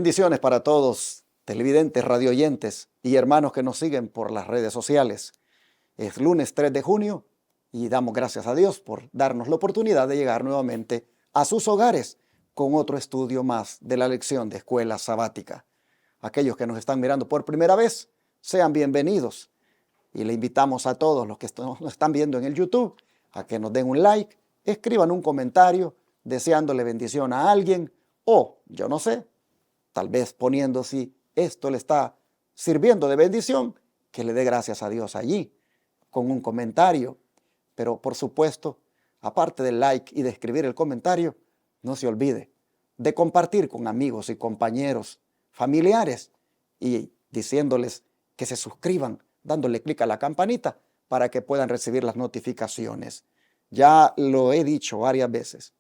Bendiciones para todos, televidentes, radioyentes y hermanos que nos siguen por las redes sociales. Es lunes 3 de junio y damos gracias a Dios por darnos la oportunidad de llegar nuevamente a sus hogares con otro estudio más de la lección de escuela sabática. Aquellos que nos están mirando por primera vez, sean bienvenidos. Y le invitamos a todos los que nos están viendo en el YouTube a que nos den un like, escriban un comentario deseándole bendición a alguien o, yo no sé, tal vez poniendo si esto le está sirviendo de bendición, que le dé gracias a Dios allí con un comentario. Pero por supuesto, aparte del like y de escribir el comentario, no se olvide de compartir con amigos y compañeros, familiares y diciéndoles que se suscriban, dándole clic a la campanita para que puedan recibir las notificaciones. Ya lo he dicho varias veces.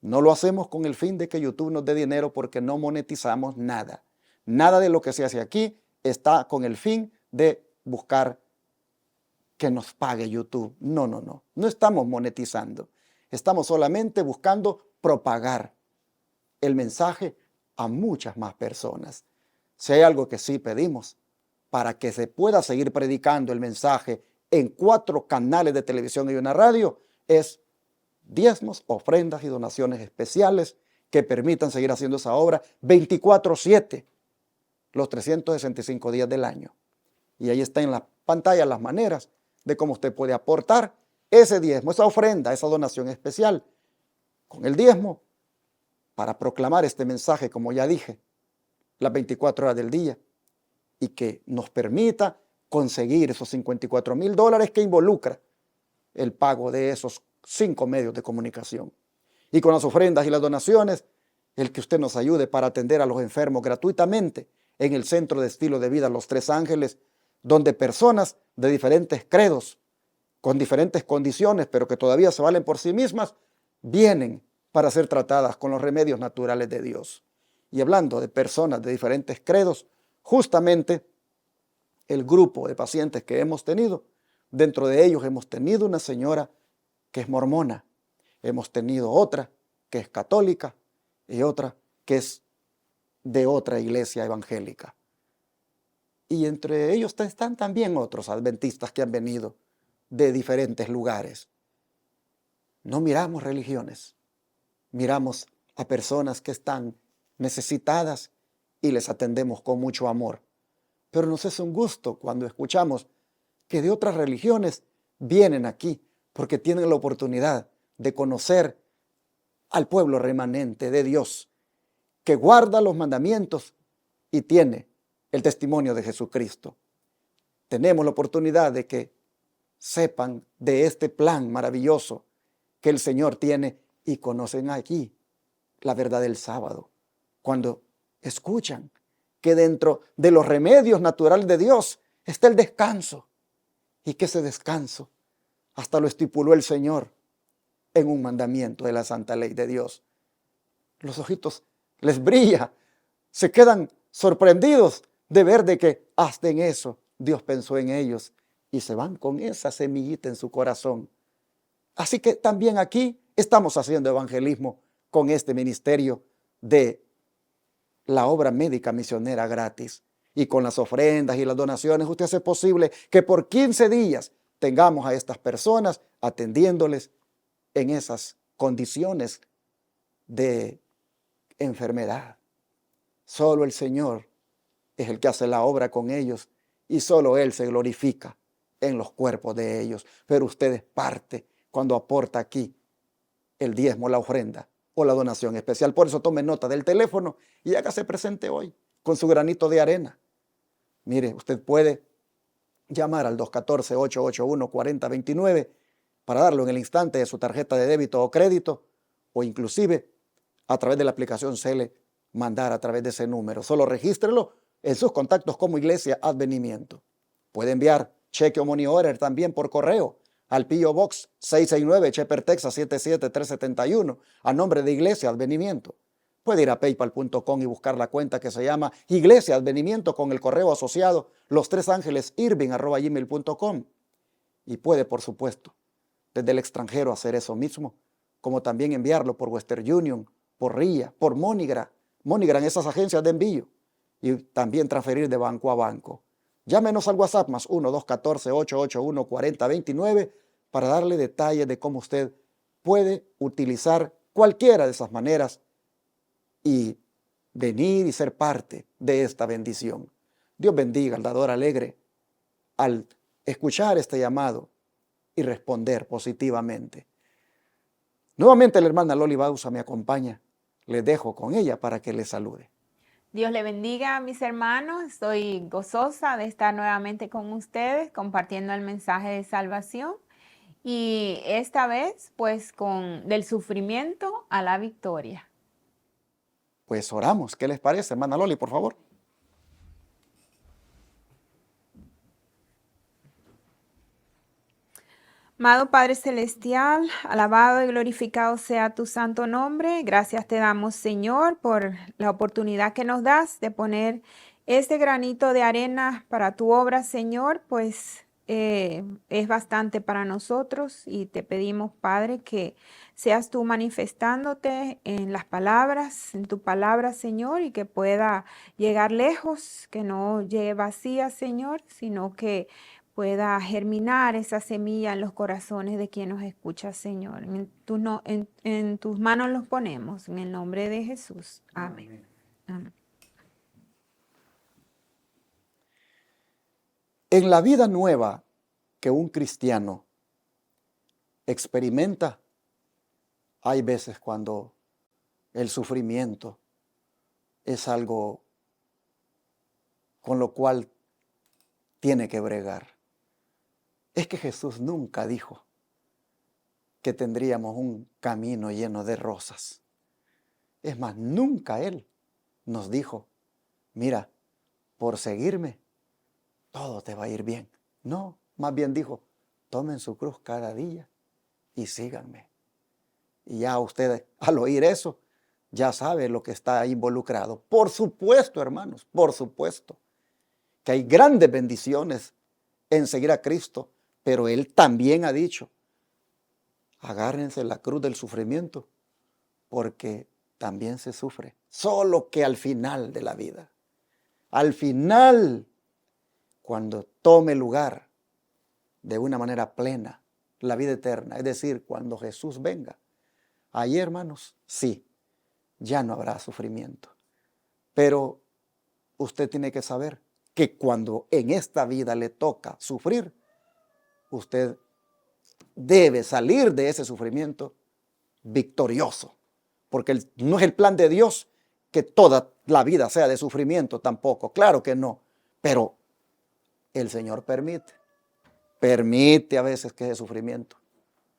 No lo hacemos con el fin de que YouTube nos dé dinero porque no monetizamos nada. Nada de lo que se hace aquí está con el fin de buscar que nos pague YouTube. No, no, no. No estamos monetizando. Estamos solamente buscando propagar el mensaje a muchas más personas. Si hay algo que sí pedimos para que se pueda seguir predicando el mensaje en 4 canales de televisión y una radio, es diezmos, ofrendas y donaciones especiales que permitan seguir haciendo esa obra 24/7, los 365 días del año. Y ahí está en la pantalla las maneras de cómo usted puede aportar ese diezmo, esa ofrenda, esa donación especial con el diezmo para proclamar este mensaje, como ya dije, las 24 horas del día y que nos permita conseguir esos $54,000 que involucra el pago de esos 5 medios de comunicación. Y con las ofrendas y las donaciones, el que usted nos ayude para atender a los enfermos gratuitamente en el Centro de Estilo de Vida Los Tres Ángeles, donde personas de diferentes credos, con diferentes condiciones, pero que todavía se valen por sí mismas, vienen para ser tratadas con los remedios naturales de Dios. Y hablando de personas de diferentes credos, justamente el grupo de pacientes que hemos tenido, dentro de ellos hemos tenido una señora que es mormona, hemos tenido otra que es católica y otra que es de otra iglesia evangélica. Y entre ellos están también otros adventistas que han venido de diferentes lugares. No miramos religiones, miramos a personas que están necesitadas y les atendemos con mucho amor. Pero nos es un gusto cuando escuchamos que de otras religiones vienen aquí porque tienen la oportunidad de conocer al pueblo remanente de Dios, que guarda los mandamientos y tiene el testimonio de Jesucristo. Tenemos la oportunidad de que sepan de este plan maravilloso que el Señor tiene y conocen aquí la verdad del sábado. Cuando escuchan que dentro de los remedios naturales de Dios está el descanso y que ese descanso hasta lo estipuló el Señor en un mandamiento de la santa ley de Dios. Los ojitos les brilla, se quedan sorprendidos de ver de que hasta en eso Dios pensó en ellos y se van con esa semillita en su corazón. Así que también aquí estamos haciendo evangelismo con este ministerio de la obra médica misionera gratis. Y con las ofrendas y las donaciones usted hace posible que por 15 días tengamos a estas personas atendiéndoles en esas condiciones de enfermedad. Solo el Señor es el que hace la obra con ellos y solo Él se glorifica en los cuerpos de ellos. Pero usted es parte cuando aporta aquí el diezmo, la ofrenda o la donación especial. Por eso tome nota del teléfono y hágase presente hoy con su granito de arena. Mire, usted puede llamar al 214-881-4029 para darlo en el instante de su tarjeta de débito o crédito, o inclusive a través de la aplicación Cele mandar a través de ese número. Solo regístrelo en sus contactos como Iglesia Advenimiento. Puede enviar cheque o money order también por correo al P.O. Box 669, Shepherd, Texas 77371, a nombre de Iglesia Advenimiento. Puede ir a paypal.com y buscar la cuenta que se llama Iglesia Advenimiento con el correo asociado lostresangelesirving@gmail.com. Y puede, por supuesto, desde el extranjero hacer eso mismo, como también enviarlo por Western Union, por RIA, por MoneyGram, MoneyGram, esas agencias de envío, y también transferir de banco a banco. Llámenos al WhatsApp más 1-214-881-4029 para darle detalles de cómo usted puede utilizar cualquiera de esas maneras y venir y ser parte de esta bendición. Dios bendiga al dador alegre al escuchar este llamado y responder positivamente. Nuevamente la hermana Loli Bausa me acompaña. Les dejo con ella para que les salude. Dios le bendiga, mis hermanos. Estoy gozosa de estar nuevamente con ustedes compartiendo el mensaje de salvación. Y esta vez, pues, del sufrimiento a la victoria. Pues oramos. ¿Qué les parece, hermana Loli, por favor? Amado Padre Celestial, alabado y glorificado sea tu santo nombre. Gracias te damos, Señor, por la oportunidad que nos das de poner este granito de arena para tu obra, Señor, pues es bastante para nosotros y te pedimos, Padre, que seas tú manifestándote en las palabras, en tu palabra, Señor, y que pueda llegar lejos, que no llegue vacía, Señor, sino que pueda germinar esa semilla en los corazones de quien nos escucha, Señor. En tus manos los ponemos, en el nombre de Jesús. Amén. Amén. En la vida nueva que un cristiano experimenta, hay veces cuando el sufrimiento es algo con lo cual tiene que bregar. Es que Jesús nunca dijo que tendríamos un camino lleno de rosas. Es más, nunca Él nos dijo, mira, por seguirme, todo te va a ir bien. No, más bien dijo, tomen su cruz cada día y síganme. Y ya usted, al oír eso, ya sabe lo que está involucrado. Por supuesto, hermanos, por supuesto, que hay grandes bendiciones en seguir a Cristo, pero Él también ha dicho, agárrense la cruz del sufrimiento, porque también se sufre, solo que al final de la vida. Al final, cuando tome lugar de una manera plena la vida eterna, es decir, cuando Jesús venga, ahí, hermanos, sí, ya no habrá sufrimiento. Pero usted tiene que saber que cuando en esta vida le toca sufrir, usted debe salir de ese sufrimiento victorioso, porque no es el plan de Dios que toda la vida sea de sufrimiento tampoco, claro que no, pero el Señor permite a veces que ese sufrimiento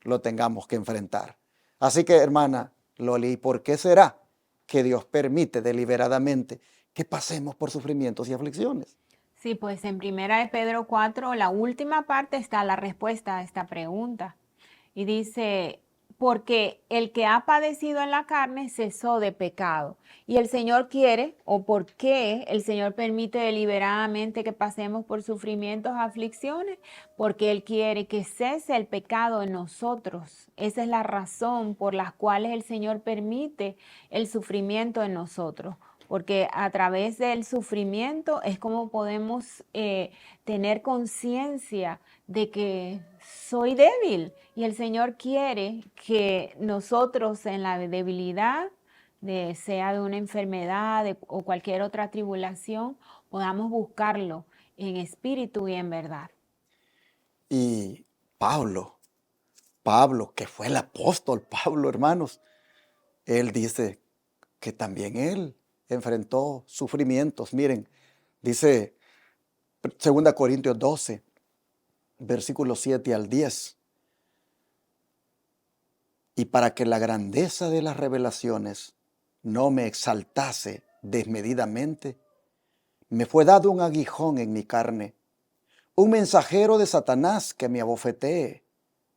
lo tengamos que enfrentar. Así que, hermana Loli, ¿por qué será que Dios permite deliberadamente que pasemos por sufrimientos y aflicciones? Sí, pues en 1 Pedro 4, la última parte está la respuesta a esta pregunta. Y dice, porque el que ha padecido en la carne cesó de pecado. Y el Señor quiere, o por qué el Señor permite deliberadamente que pasemos por sufrimientos, aflicciones, porque Él quiere que cese el pecado en nosotros. Esa es la razón por la cual el Señor permite el sufrimiento en nosotros. Porque a través del sufrimiento es como podemos tener conciencia de que soy débil y el Señor quiere que nosotros en la debilidad, sea de una enfermedad o cualquier otra tribulación, podamos buscarlo en espíritu y en verdad. Y Pablo, que fue el apóstol Pablo, hermanos, él dice que también él enfrentó sufrimientos. Miren, dice 2 Corintios 12, versículos 7 al 10. Y para que la grandeza de las revelaciones no me exaltase desmedidamente, me fue dado un aguijón en mi carne, un mensajero de Satanás que me abofetee,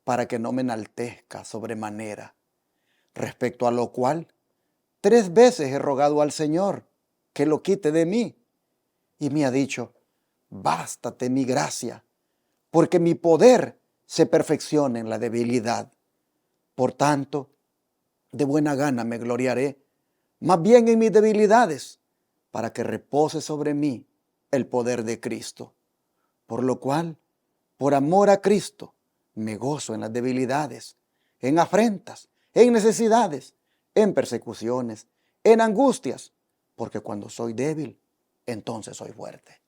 para que no me enaltezca sobremanera. Respecto a lo cual, 3 veces he rogado al Señor que lo quite de mí, y me ha dicho, bástate mi gracia, porque mi poder se perfecciona en la debilidad. Por tanto, de buena gana me gloriaré, más bien en mis debilidades, para que repose sobre mí el poder de Cristo. Por lo cual, por amor a Cristo, me gozo en las debilidades, en afrentas, en necesidades, en persecuciones, en angustias, porque cuando soy débil, entonces soy fuerte.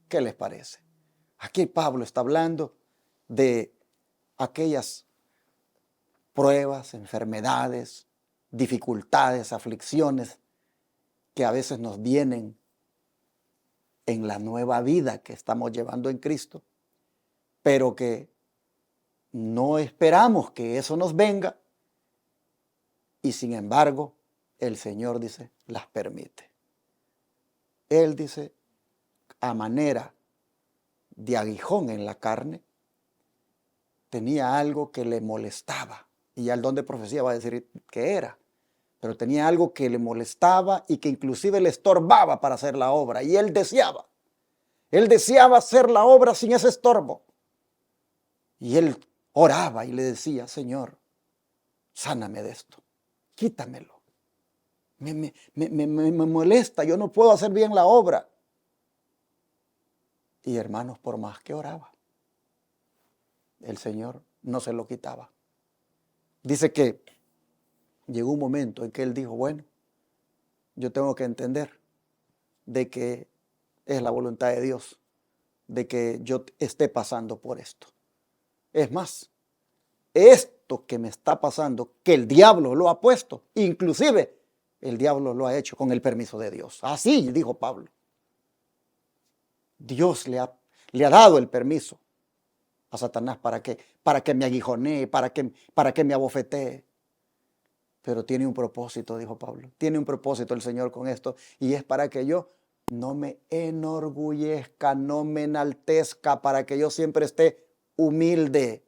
¿Qué les parece? Aquí Pablo está hablando de aquellas pruebas, enfermedades, dificultades, aflicciones que a veces nos vienen en la nueva vida que estamos llevando en Cristo, pero que no esperamos que eso nos venga y sin embargo el Señor dice, las permite. Él dice, a manera de aguijón en la carne, tenía algo que le molestaba. Y ya el don de profecía va a decir que era. Pero tenía algo que le molestaba y que inclusive le estorbaba para hacer la obra. Y él deseaba hacer la obra sin ese estorbo. Y él oraba y le decía, Señor, sáname de esto, quítamelo. Me molesta, yo no puedo hacer bien la obra. Y hermanos, por más que oraba, el Señor no se lo quitaba. Dice que llegó un momento en que él dijo, bueno, yo tengo que entender de que es la voluntad de Dios, de que yo esté pasando por esto. Es más, esto que me está pasando, que el diablo lo ha puesto, inclusive el diablo lo ha hecho con el permiso de Dios. Así dijo Pablo. Dios le ha dado el permiso a Satanás para que me aguijonee, para que me abofetee. Pero tiene un propósito, dijo Pablo. Tiene un propósito el Señor con esto, y es para que yo no me enorgullezca, no me enaltezca, para que yo siempre esté humilde.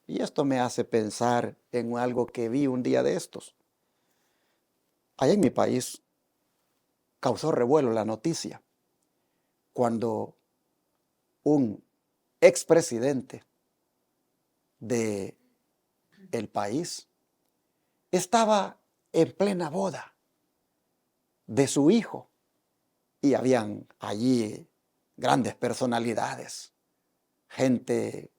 Y esto me hace pensar en algo que vi un día de estos. Allá en mi país causó revuelo la noticia cuando un expresidente del país estaba en plena boda de su hijo y habían allí grandes personalidades, gente,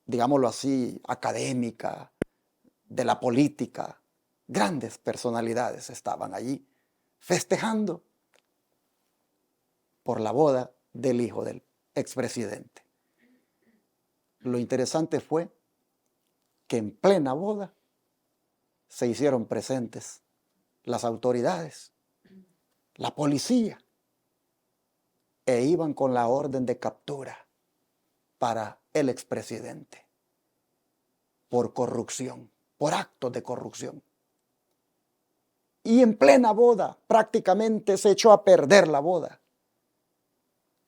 digámoslo así, académica, de la política, grandes personalidades estaban allí festejando por la boda del hijo del expresidente. Lo interesante fue que en plena boda se hicieron presentes las autoridades, la policía, e iban con la orden de captura para el expresidente por corrupción, por actos de corrupción. Y en plena boda prácticamente se echó a perder la boda.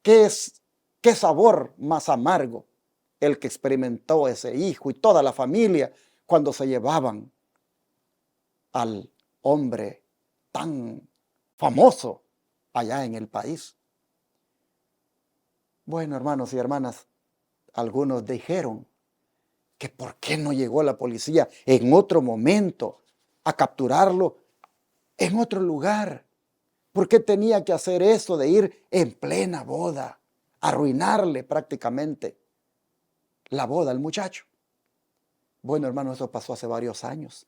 ¿Qué sabor más amargo el que experimentó ese hijo y toda la familia cuando se llevaban al hombre tan famoso allá en el país? Bueno, hermanos y hermanas, algunos dijeron que por qué no llegó la policía en otro momento a capturarlo en otro lugar. ¿Por qué tenía que hacer eso de ir en plena boda, arruinarle prácticamente la boda al muchacho? Bueno, hermano, eso pasó hace varios años.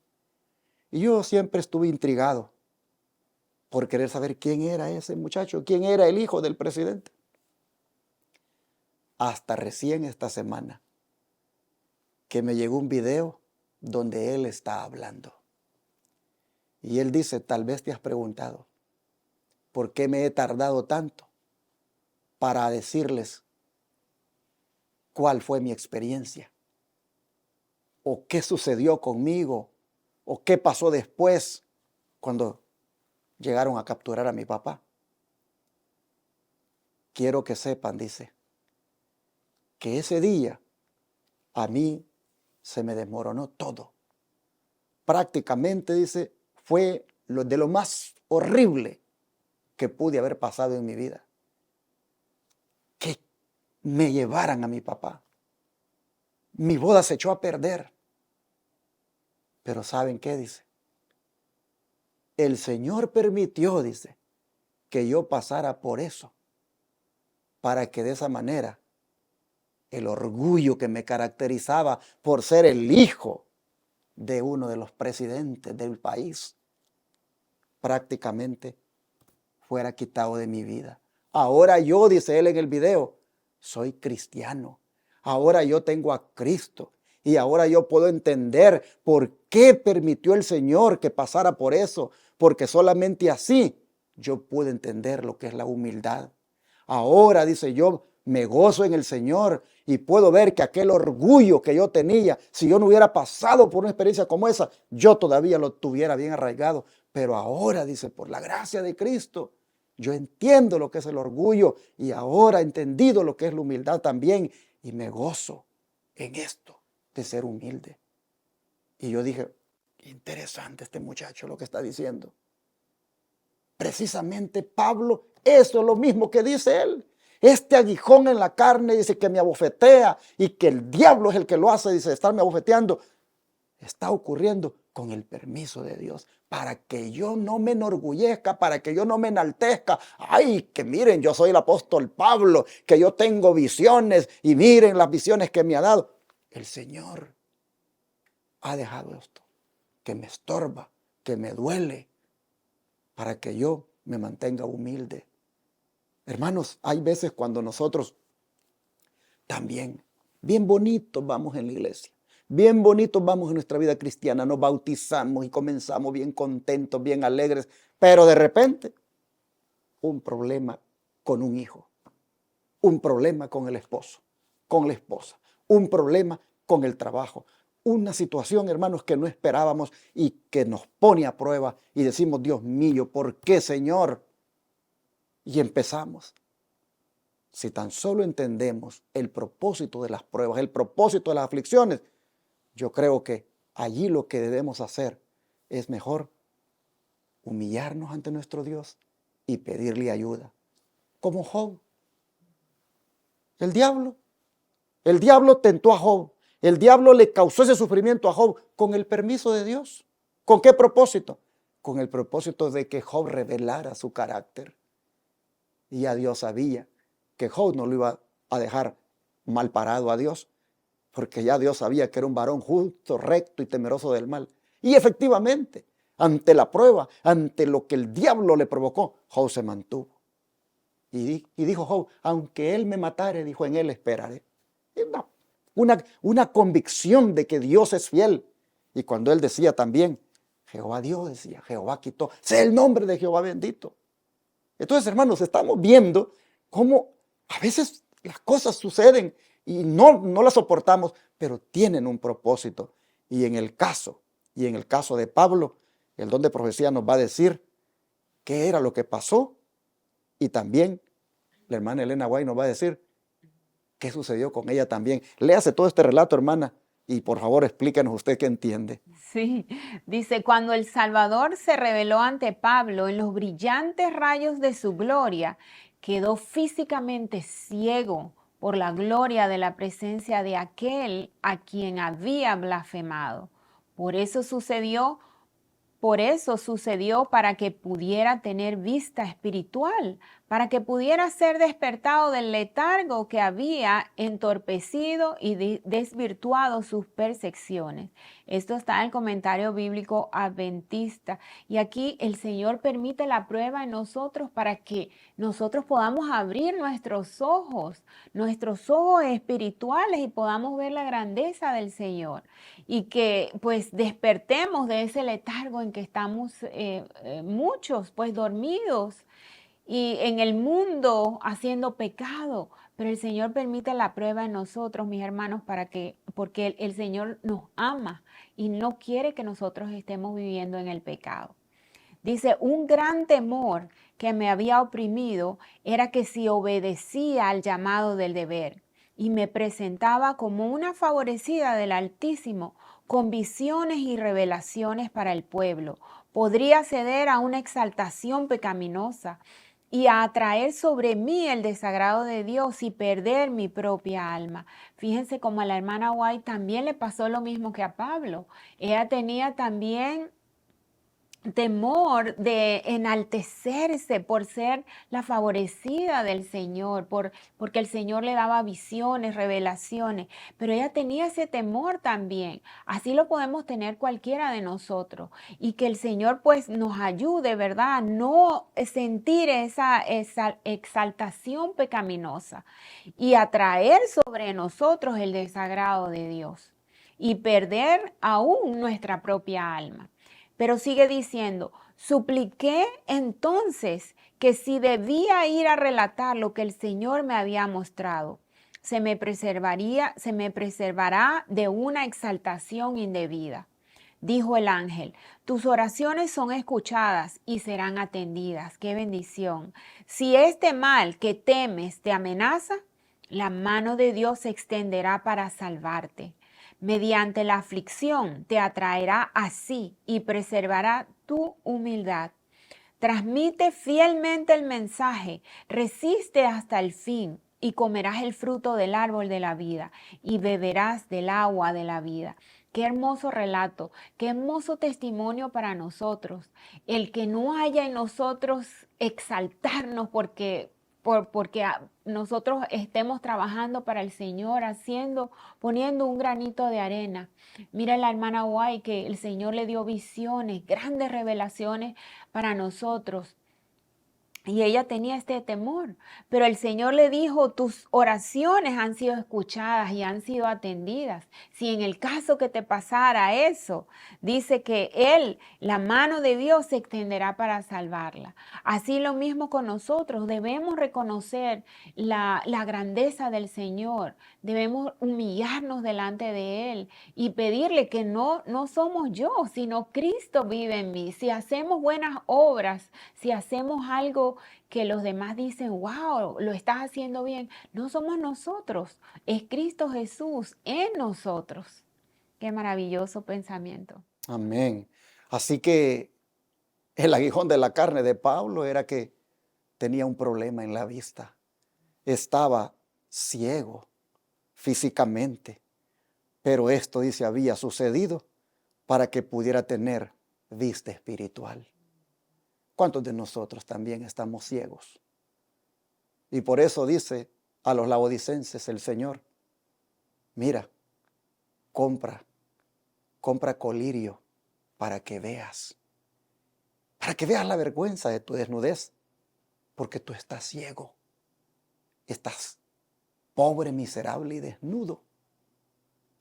Y yo siempre estuve intrigado por querer saber quién era ese muchacho, quién era el hijo del presidente. Hasta recién esta semana que me llegó un video donde él está hablando. Y él dice, tal vez te has preguntado, ¿por qué me he tardado tanto para decirles cuál fue mi experiencia? ¿O qué sucedió conmigo? ¿O qué pasó después cuando llegaron a capturar a mi papá? Quiero que sepan, dice, que ese día a mí se me desmoronó todo. Prácticamente, dice, fue de lo más horrible que pude haber pasado en mi vida. Que me llevaran a mi papá. Mi boda se echó a perder. Pero ¿saben qué? Dice, el Señor permitió, dice, que yo pasara por eso, para que de esa manera el orgullo que me caracterizaba por ser el hijo de uno de los presidentes del país, prácticamente fuera quitado de mi vida. Ahora yo, dice él en el video, soy cristiano. Ahora yo tengo a Cristo y ahora yo puedo entender por qué permitió el Señor que pasara por eso, porque solamente así yo pude entender lo que es la humildad. Ahora, dice, yo me gozo en el Señor y puedo ver que aquel orgullo que yo tenía, si yo no hubiera pasado por una experiencia como esa, yo todavía lo tuviera bien arraigado. Pero ahora, dice, por la gracia de Cristo, yo entiendo lo que es el orgullo y ahora he entendido lo que es la humildad también y me gozo en esto de ser humilde. Y yo dije, interesante este muchacho lo que está diciendo. Precisamente Pablo, eso es lo mismo que dice él. Este aguijón en la carne, dice, que me abofetea y que el diablo es el que lo hace, dice, estarme abofeteando, está ocurriendo con el permiso de Dios, para que yo no me enorgullezca, para que yo no me enaltezca. Ay, que miren, yo soy el apóstol Pablo, que yo tengo visiones y miren las visiones que me ha dado. El Señor ha dejado esto, que me estorba, que me duele, para que yo me mantenga humilde. Hermanos, hay veces cuando nosotros también, bien bonitos vamos en la iglesia, bien bonitos vamos en nuestra vida cristiana, nos bautizamos y comenzamos bien contentos, bien alegres, pero de repente un problema con un hijo, un problema con el esposo, con la esposa, un problema con el trabajo, una situación, hermanos, que no esperábamos y que nos pone a prueba y decimos, Dios mío, ¿por qué, Señor? Y empezamos. Si tan solo entendemos el propósito de las pruebas, el propósito de las aflicciones, yo creo que allí lo que debemos hacer es mejor humillarnos ante nuestro Dios y pedirle ayuda. Como Job. El diablo tentó a Job. El diablo le causó ese sufrimiento a Job con el permiso de Dios. ¿Con qué propósito? Con el propósito de que Job revelara su carácter. Y ya Dios sabía que Job no lo iba a dejar mal parado a Dios, porque ya Dios sabía que era un varón justo, recto y temeroso del mal. Y efectivamente, ante la prueba, ante lo que el diablo le provocó, Job se mantuvo. Y dijo Job, aunque él me matare, dijo, en él esperaré. Una convicción de que Dios es fiel. Y cuando él decía también, Jehová Dios, decía, Jehová quitó, sea el nombre de Jehová bendito. Entonces, hermanos, estamos viendo cómo a veces las cosas suceden y no las soportamos, pero tienen un propósito. Y en el caso de Pablo, el don de profecía nos va a decir qué era lo que pasó. Y también la hermana Elena White nos va a decir qué sucedió con ella también. Léase todo este relato, hermana, y por favor explíquenos usted qué entiende. Sí, dice, cuando el Salvador se reveló ante Pablo en los brillantes rayos de su gloria, quedó físicamente ciego por la gloria de la presencia de aquel a quien había blasfemado. Por eso sucedió para que pudiera tener vista espiritual, para que pudiera ser despertado del letargo que había entorpecido y desvirtuado sus percepciones. Esto está en el comentario bíblico adventista. Y aquí el Señor permite la prueba en nosotros para que nosotros podamos abrir nuestros ojos espirituales y podamos ver la grandeza del Señor. Y que pues despertemos de ese letargo en que estamos muchos pues dormidos y en el mundo haciendo pecado. Pero el Señor permite la prueba en nosotros, mis hermanos, porque el Señor nos ama y no quiere que nosotros estemos viviendo en el pecado. Dice, un gran temor que me había oprimido era que si obedecía al llamado del deber y me presentaba como una favorecida del Altísimo, con visiones y revelaciones para el pueblo, podría ceder a una exaltación pecaminosa y a atraer sobre mí el desagrado de Dios y perder mi propia alma. Fíjense como a la hermana White también le pasó lo mismo que a Pablo. Ella tenía también temor de enaltecerse por ser la favorecida del Señor, porque el Señor le daba visiones, revelaciones, pero ella tenía ese temor también. Así lo podemos tener cualquiera de nosotros y que el Señor pues nos ayude, ¿verdad? A no sentir esa exaltación pecaminosa y atraer sobre nosotros el desagrado de Dios y perder aún nuestra propia alma. Pero sigue diciendo, supliqué entonces que si debía ir a relatar lo que el Señor me había mostrado, se me preservará de una exaltación indebida. Dijo el ángel, tus oraciones son escuchadas y serán atendidas. ¡Qué bendición! Si este mal que temes te amenaza, la mano de Dios se extenderá para salvarte. Mediante la aflicción te atraerá a sí y preservará tu humildad. Transmite fielmente el mensaje, resiste hasta el fin y comerás el fruto del árbol de la vida y beberás del agua de la vida. Qué hermoso relato, qué hermoso testimonio para nosotros. El que no haya en nosotros exaltarnos porque nosotros estemos trabajando para el Señor, poniendo un granito de arena. Mira la hermana White que el Señor le dio visiones, grandes revelaciones para nosotros. Y ella tenía este temor, pero el Señor le dijo, tus oraciones han sido escuchadas y han sido atendidas. Si en el caso que te pasara eso, dice que Él, la mano de Dios, se extenderá para salvarla. Así lo mismo con nosotros, debemos reconocer la grandeza del Señor, debemos humillarnos delante de Él y pedirle que no somos yo, sino Cristo vive en mí. Si hacemos buenas obras, si hacemos algo que los demás dicen, wow, lo estás haciendo bien, no somos nosotros, es Cristo Jesús en nosotros. Qué maravilloso pensamiento. Amén. Así que el aguijón de la carne de Pablo era que tenía un problema en la vista. Estaba ciego físicamente, pero esto, dice, había sucedido para que pudiera tener vista espiritual. ¿Cuántos de nosotros también estamos ciegos? Y por eso dice a los laodicenses el Señor, mira, compra colirio para que veas la vergüenza de tu desnudez, porque tú estás ciego, estás pobre, miserable y desnudo.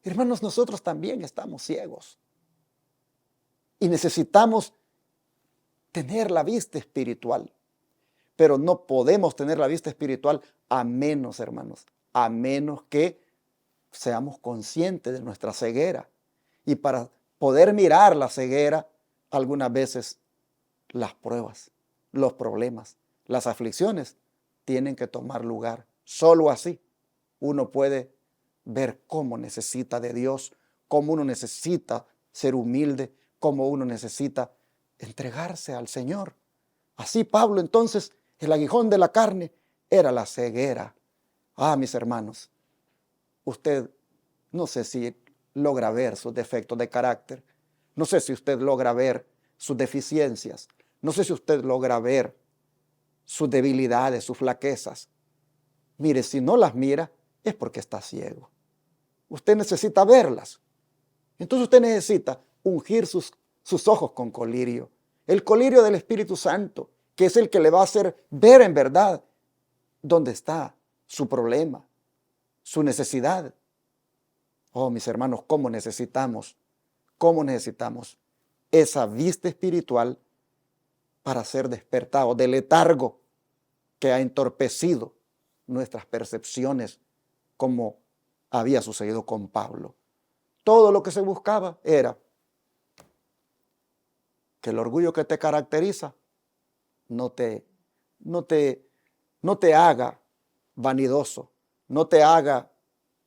Hermanos, nosotros también estamos ciegos y necesitamos tener la vista espiritual, pero no podemos tener la vista espiritual a menos, hermanos, a menos que seamos conscientes de nuestra ceguera. Y para poder mirar la ceguera, algunas veces las pruebas, los problemas, las aflicciones tienen que tomar lugar. Solo así uno puede ver cómo necesita de Dios, cómo uno necesita ser humilde, cómo uno necesita entregarse al Señor. Así Pablo entonces, el aguijón de la carne era la ceguera. Ah, mis hermanos, usted no sé si logra ver sus defectos de carácter, no sé si usted logra ver sus deficiencias, no sé si usted logra ver sus debilidades, sus flaquezas. Mire, si no las mira, es porque está ciego. Usted necesita verlas. Entonces usted necesita ungir sus ojos con colirio. El colirio del Espíritu Santo, que es el que le va a hacer ver en verdad dónde está su problema, su necesidad. Oh, mis hermanos, cómo necesitamos esa vista espiritual para ser despertados del letargo que ha entorpecido nuestras percepciones, como había sucedido con Pablo. Todo lo que se buscaba era que el orgullo que te caracteriza no te haga vanidoso, no te haga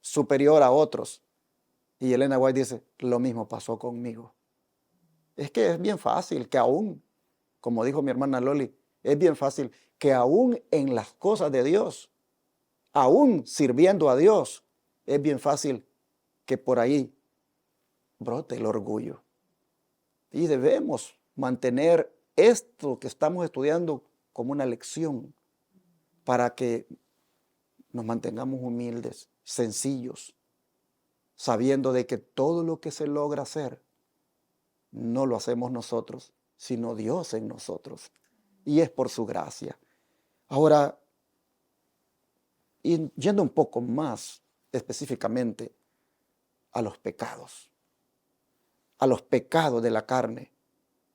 superior a otros. Y Elena White dice, lo mismo pasó conmigo. Es que es bien fácil que aún, como dijo mi hermana Loli, es bien fácil que aún en las cosas de Dios, aún sirviendo a Dios, es bien fácil que por ahí brote el orgullo. Y debemos mantener esto que estamos estudiando como una lección para que nos mantengamos humildes, sencillos, sabiendo de que todo lo que se logra hacer no lo hacemos nosotros, sino Dios en nosotros. Y es por su gracia. Ahora, yendo un poco más específicamente a los pecados de la carne,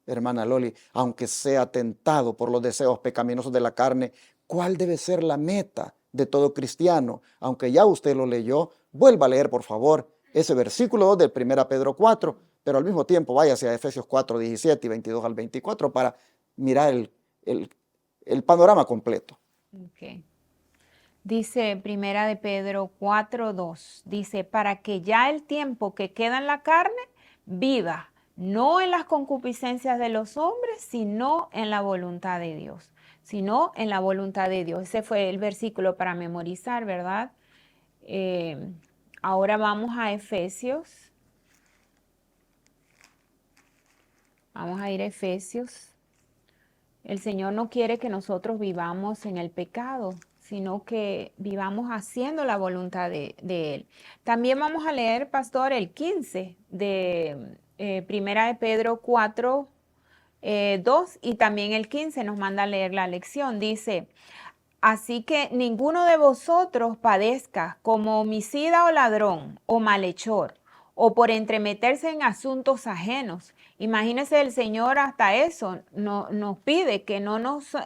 hermana Loli, aunque sea tentado por los deseos pecaminosos de la carne, ¿cuál debe ser la meta de todo cristiano? Aunque ya usted lo leyó, vuelva a leer, por favor, ese versículo 2 de 1 Pedro 4, pero al mismo tiempo váyase a Efesios 4, 17 y 22 al 24 para mirar el panorama completo. Ok. Dice Primera de Pedro 4:2, dice, para que ya el tiempo que queda en la carne viva, no en las concupiscencias de los hombres, sino en la voluntad de Dios. Sino en la voluntad de Dios. Ese fue el versículo para memorizar, ¿verdad? Ahora vamos a Efesios. Vamos a ir a Efesios. El Señor no quiere que nosotros vivamos en el pecado, sino que vivamos haciendo la voluntad de Él. También vamos a leer, pastor, el 15 de Primera de Pedro 4, 2, y también el 15 nos manda a leer la lección. Dice, así que ninguno de vosotros padezca como homicida o ladrón o malhechor o por entremeterse en asuntos ajenos. Imagínese, el Señor hasta eso nos pide que no nos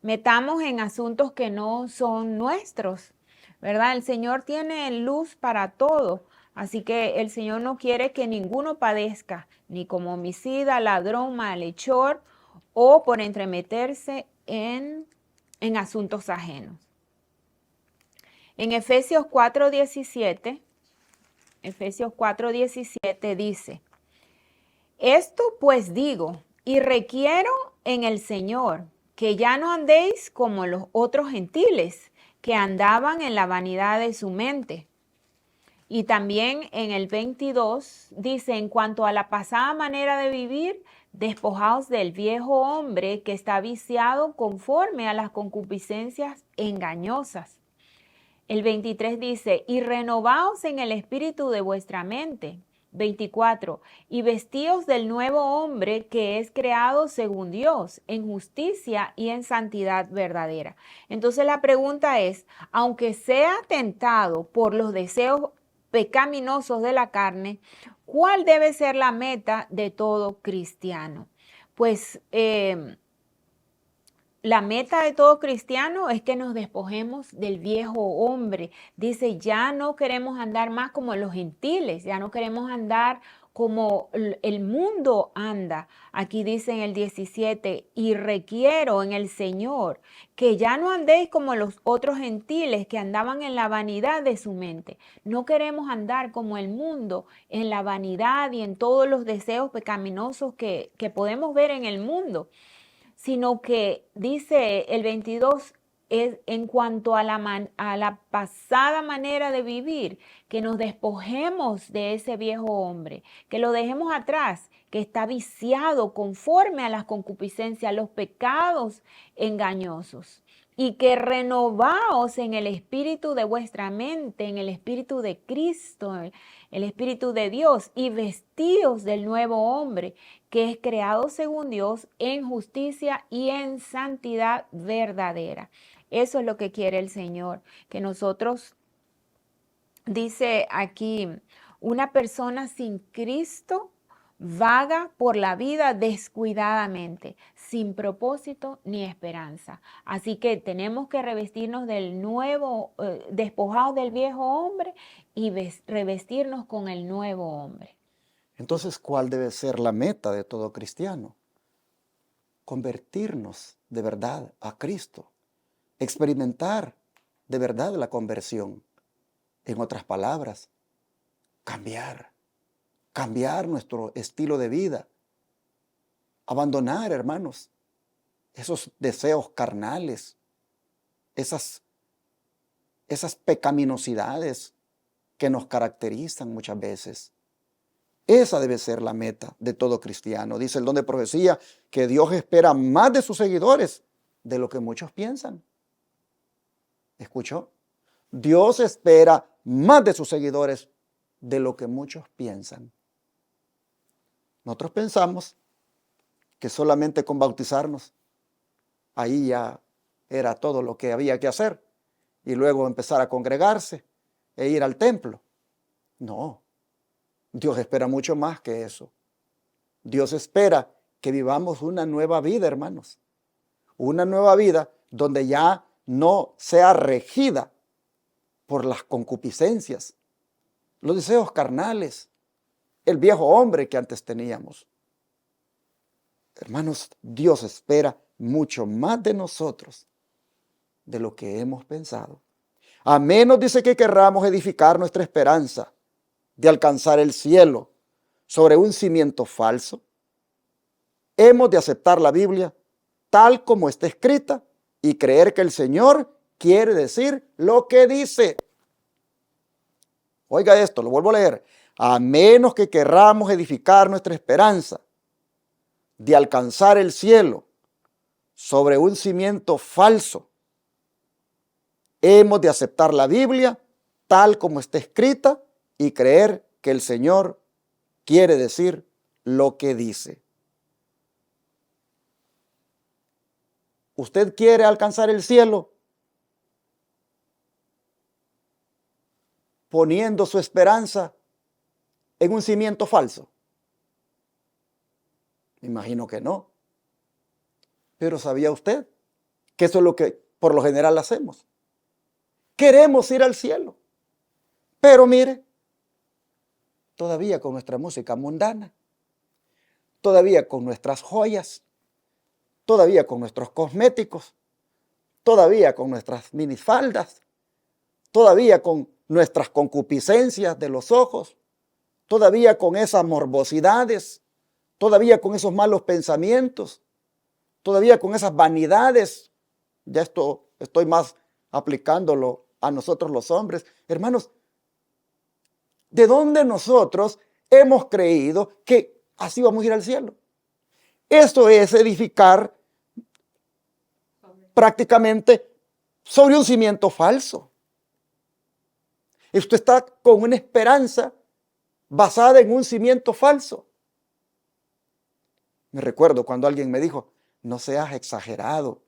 metamos en asuntos que no son nuestros, ¿verdad? El Señor tiene luz para todo. Así que el Señor no quiere que ninguno padezca, ni como homicida, ladrón, malhechor o por entremeterse en asuntos ajenos. En Efesios 4:17, Efesios 4:17 dice, esto pues digo y requiero en el Señor que ya no andéis como los otros gentiles que andaban en la vanidad de su mente. Y también en el 22 dice, en cuanto a la pasada manera de vivir, despojaos del viejo hombre que está viciado conforme a las concupiscencias engañosas. El 23 dice, y renovaos en el espíritu de vuestra mente. 24, y vestíos del nuevo hombre que es creado según Dios, en justicia y en santidad verdadera. Entonces la pregunta es, aunque sea tentado por los deseos pecaminosos de la carne, ¿cuál debe ser la meta de todo cristiano? Pues la meta de todo cristiano es que nos despojemos del viejo hombre. Dice, ya no queremos andar más como los gentiles, ya no queremos andar como el mundo anda. Aquí dice en el 17, y requiero en el Señor que ya no andéis como los otros gentiles que andaban en la vanidad de su mente. No queremos andar como el mundo en la vanidad y en todos los deseos pecaminosos que podemos ver en el mundo, sino que dice el 22, es en cuanto a la pasada manera de vivir, que nos despojemos de ese viejo hombre, que lo dejemos atrás, que está viciado conforme a las concupiscencias, los pecados engañosos, y que renovaos en el espíritu de vuestra mente, en el espíritu de Cristo, el espíritu de Dios, y vestíos del nuevo hombre, que es creado según Dios en justicia y en santidad verdadera. Eso es lo que quiere el Señor, que nosotros, dice aquí, una persona sin Cristo vaga por la vida descuidadamente, sin propósito ni esperanza. Así que tenemos que revestirnos del nuevo, despojados del viejo hombre y revestirnos con el nuevo hombre. Entonces, ¿cuál debe ser la meta de todo cristiano? Convertirnos de verdad a Cristo, experimentar de verdad la conversión. En otras palabras, cambiar nuestro estilo de vida, abandonar, hermanos, esos deseos carnales, esas pecaminosidades que nos caracterizan muchas veces. Esa debe ser la meta de todo cristiano. Dice el don de profecía que Dios espera más de sus seguidores de lo que muchos piensan. ¿Escuchó? Dios espera más de sus seguidores de lo que muchos piensan. Nosotros pensamos que solamente con bautizarnos, ahí ya era todo lo que había que hacer. Y luego empezar a congregarse e ir al templo. No, Dios espera mucho más que eso. Dios espera que vivamos una nueva vida, hermanos. Una nueva vida donde ya no sea regida por las concupiscencias, los deseos carnales, el viejo hombre que antes teníamos. Hermanos, Dios espera mucho más de nosotros de lo que hemos pensado. A menos, dice, que querramos edificar nuestra esperanza de alcanzar el cielo sobre un cimiento falso, hemos de aceptar la Biblia tal como está escrita y creer que el Señor quiere decir lo que dice. Oiga esto, lo vuelvo a leer. A menos que querramos edificar nuestra esperanza de alcanzar el cielo sobre un cimiento falso, hemos de aceptar la Biblia tal como está escrita y creer que el Señor quiere decir lo que dice. ¿Usted quiere alcanzar el cielo poniendo su esperanza en un cimiento falso? Me imagino que no. Pero ¿sabía usted que eso es lo que por lo general hacemos? Queremos ir al cielo, pero mire, todavía con nuestra música mundana, todavía con nuestras joyas, todavía con nuestros cosméticos, todavía con nuestras minifaldas, todavía con nuestras concupiscencias de los ojos, todavía con esas morbosidades, todavía con esos malos pensamientos, todavía con esas vanidades. Ya esto estoy más aplicándolo a nosotros los hombres. Hermanos, ¿de dónde nosotros hemos creído que así vamos a ir al cielo? Esto es edificar prácticamente sobre un cimiento falso. Esto está con una esperanza basada en un cimiento falso. Me recuerdo cuando alguien me dijo, no seas exagerado.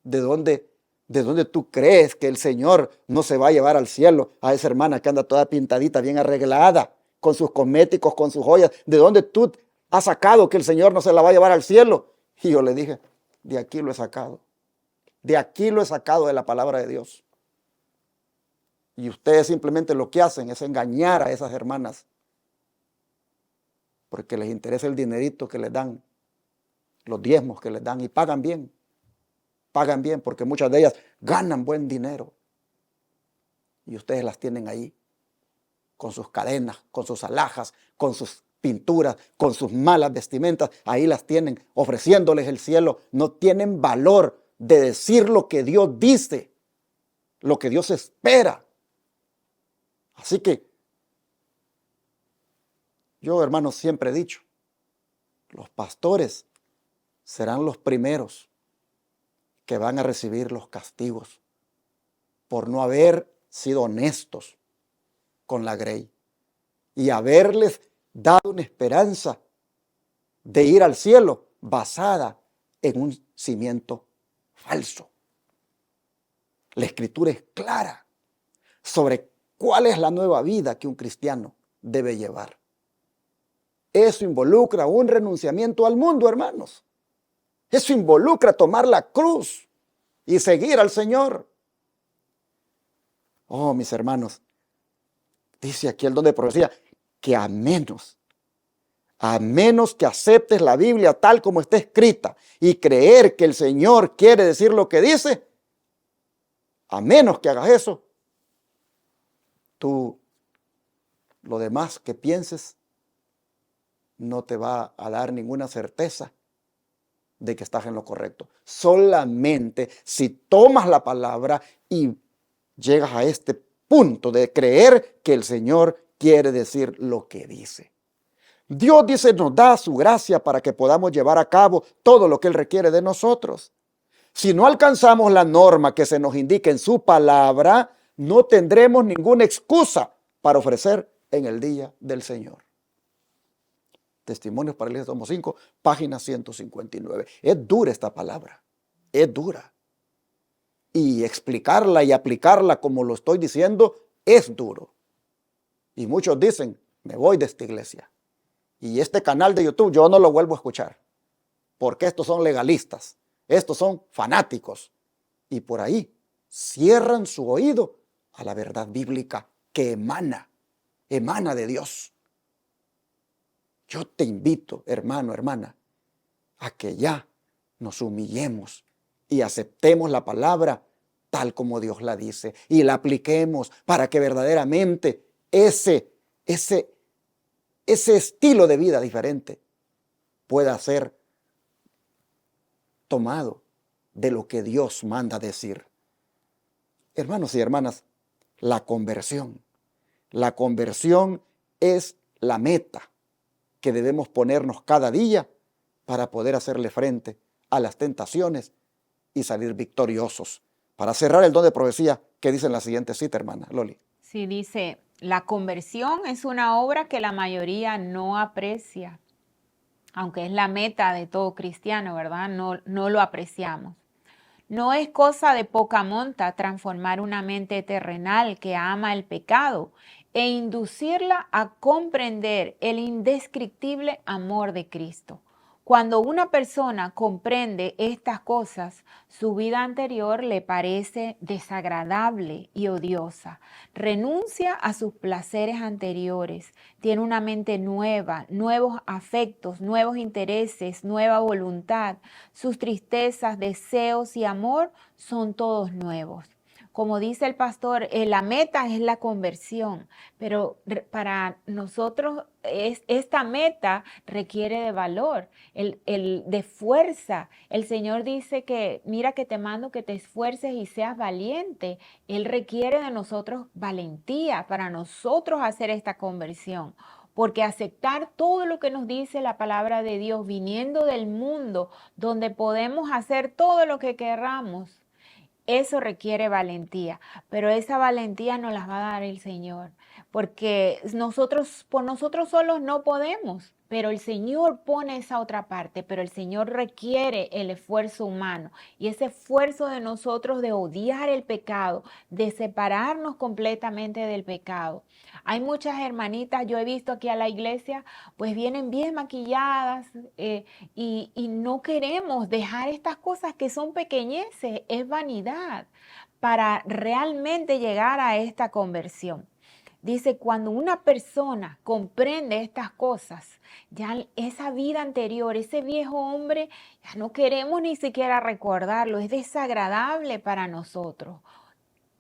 ¿De dónde tú crees que el Señor no se va a llevar al cielo a esa hermana que anda toda pintadita, bien arreglada, con sus cosméticos, con sus joyas? ¿De dónde tú has sacado que el Señor no se la va a llevar al cielo? Y yo le dije, de aquí lo he sacado. De aquí lo he sacado de la palabra de Dios. Y ustedes simplemente lo que hacen es engañar a esas hermanas, porque les interesa el dinerito que les dan, los diezmos que les dan, y pagan bien porque muchas de ellas ganan buen dinero. Y ustedes las tienen ahí, con sus cadenas, con sus alhajas, con sus pinturas, con sus malas vestimentas, ahí las tienen, ofreciéndoles el cielo. No tienen valor de decir lo que Dios dice, lo que Dios espera. Así que yo, hermanos, siempre he dicho, los pastores serán los primeros que van a recibir los castigos por no haber sido honestos con la grey y haberles dado una esperanza de ir al cielo basada en un cimiento falso. La Escritura es clara sobre cuál es la nueva vida que un cristiano debe llevar. Eso involucra un renunciamiento al mundo, hermanos. Eso involucra tomar la cruz y seguir al Señor. Oh, mis hermanos, dice aquí el don de profecía, que a menos que aceptes la Biblia tal como está escrita y creer que el Señor quiere decir lo que dice, a menos que hagas eso, tú, lo demás que pienses, no te va a dar ninguna certeza de que estás en lo correcto. Solamente si tomas la palabra y llegas a este punto de creer que el Señor quiere decir lo que dice. Dios dice, nos da su gracia para que podamos llevar a cabo todo lo que Él requiere de nosotros. Si no alcanzamos la norma que se nos indica en su palabra, no tendremos ninguna excusa para ofrecer en el día del Señor. Testimonios para la Iglesia, tomo 5, página 159. Es dura esta palabra, es dura. Y explicarla y aplicarla como lo estoy diciendo es duro. Y muchos dicen, me voy de esta iglesia. Y este canal de YouTube yo no lo vuelvo a escuchar, porque estos son legalistas, estos son fanáticos. Y por ahí cierran su oído a la verdad bíblica que emana de Dios. Yo te invito, hermano, hermana, a que ya nos humillemos y aceptemos la palabra tal como Dios la dice y la apliquemos para que verdaderamente ese estilo de vida diferente pueda ser tomado de lo que Dios manda decir. Hermanos y hermanas, la conversión es la meta que debemos ponernos cada día para poder hacerle frente a las tentaciones y salir victoriosos. Para cerrar el don de profecía, ¿qué dice en la siguiente cita, hermana Loli? Sí, dice, la conversión es una obra que la mayoría no aprecia, aunque es la meta de todo cristiano, ¿verdad? No lo apreciamos. No es cosa de poca monta transformar una mente terrenal que ama el pecado e inducirla a comprender el indescriptible amor de Cristo. Cuando una persona comprende estas cosas, su vida anterior le parece desagradable y odiosa. Renuncia a sus placeres anteriores, tiene una mente nueva, nuevos afectos, nuevos intereses, nueva voluntad. Sus tristezas, deseos y amor son todos nuevos. Como dice el pastor, la meta es la conversión, pero para nosotros esta meta requiere de valor, de fuerza. El Señor dice que, mira que te mando que te esfuerces y seas valiente. Él requiere de nosotros valentía para nosotros hacer esta conversión. Porque aceptar todo lo que nos dice la palabra de Dios viniendo del mundo donde podemos hacer todo lo que querramos, eso requiere valentía, pero esa valentía nos la va a dar el Señor, porque por nosotros solos no podemos, pero el Señor pone esa otra parte, pero el Señor requiere el esfuerzo humano y ese esfuerzo de nosotros de odiar el pecado, de separarnos completamente del pecado. Hay muchas hermanitas, yo he visto aquí a la iglesia, pues vienen bien maquilladas, y no queremos dejar estas cosas que son pequeñeces, es vanidad, para realmente llegar a esta conversión. Dice, cuando una persona comprende estas cosas, ya esa vida anterior, ese viejo hombre, ya no queremos ni siquiera recordarlo, es desagradable para nosotros.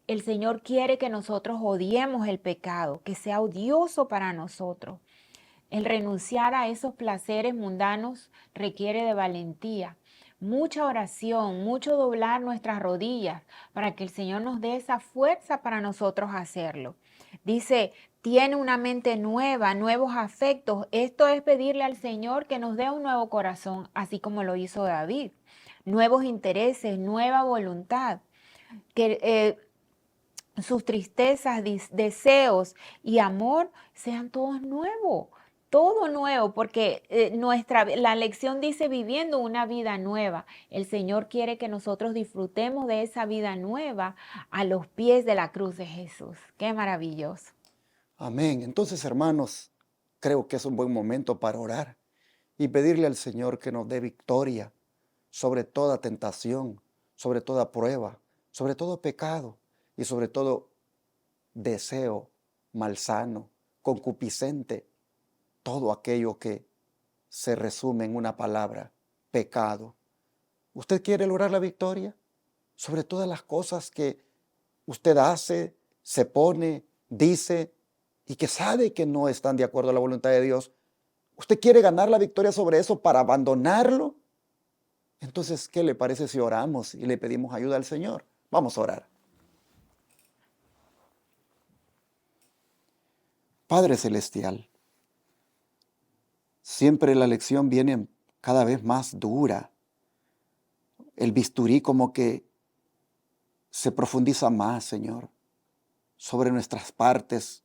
El Señor quiere que nosotros odiemos el pecado, que sea odioso para nosotros. El renunciar a esos placeres mundanos requiere de valentía, mucha oración, mucho doblar nuestras rodillas para que el Señor nos dé esa fuerza para nosotros hacerlo. Dice, tiene una mente nueva, nuevos afectos. Esto es pedirle al Señor que nos dé un nuevo corazón, así como lo hizo David. Nuevos intereses, nueva voluntad. Que sus tristezas, deseos y amor sean todos nuevos. Todo nuevo, porque la lección dice viviendo una vida nueva. El Señor quiere que nosotros disfrutemos de esa vida nueva a los pies de la cruz de Jesús. Qué maravilloso. Amén. Entonces, hermanos, creo que es un buen momento para orar y pedirle al Señor que nos dé victoria sobre toda tentación, sobre toda prueba, sobre todo pecado y sobre todo deseo malsano, concupiscente, todo aquello que se resume en una palabra, pecado. ¿Usted quiere lograr la victoria sobre todas las cosas que usted hace, se pone, dice y que sabe que no están de acuerdo a la voluntad de Dios? ¿Usted quiere ganar la victoria sobre eso para abandonarlo? Entonces, ¿qué le parece si oramos y le pedimos ayuda al Señor? Vamos a orar. Padre Celestial, siempre la lección viene cada vez más dura. El bisturí como que se profundiza más, Señor, sobre nuestras partes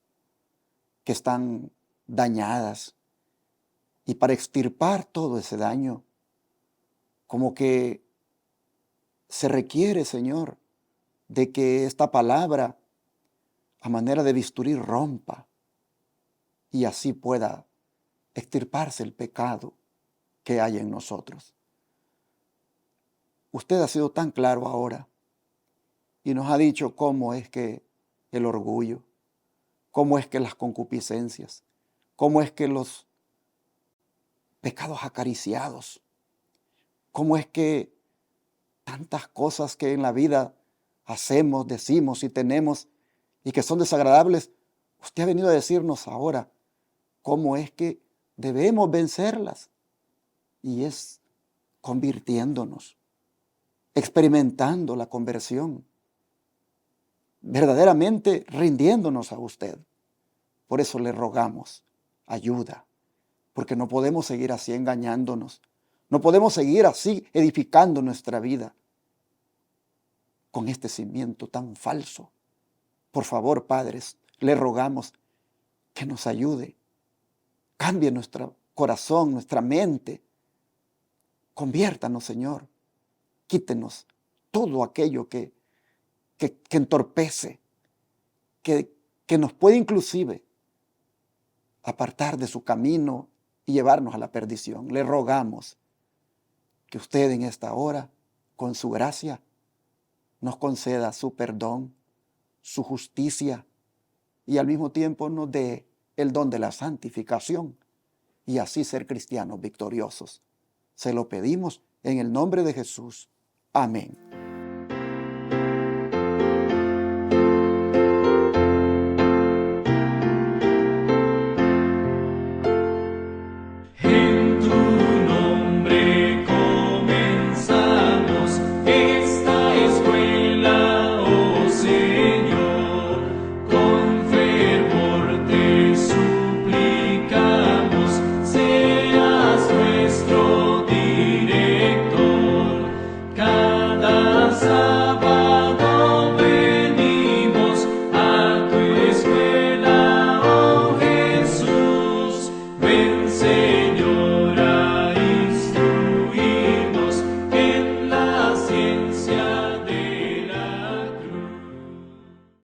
que están dañadas. Y para extirpar todo ese daño, como que se requiere, Señor, de que esta palabra, a manera de bisturí, rompa y así pueda extirparse el pecado que hay en nosotros. Usted ha sido tan claro ahora y nos ha dicho cómo es que el orgullo, cómo es que las concupiscencias, cómo es que los pecados acariciados, cómo es que tantas cosas que en la vida hacemos, decimos y tenemos y que son desagradables, usted ha venido a decirnos ahora cómo es que debemos vencerlas. Y es convirtiéndonos, experimentando la conversión, verdaderamente rindiéndonos a usted. Por eso le rogamos ayuda, porque no podemos seguir así engañándonos, no podemos seguir así edificando nuestra vida con este cimiento tan falso. Por favor, padres, le rogamos que nos ayude, cambie nuestro corazón, nuestra mente. Conviértanos, Señor. Quítenos todo aquello que entorpece, que nos puede inclusive apartar de su camino y llevarnos a la perdición. Le rogamos que usted en esta hora, con su gracia, nos conceda su perdón, su justicia y al mismo tiempo nos dé el don de la santificación y así ser cristianos victoriosos. Se lo pedimos en el nombre de Jesús. Amén.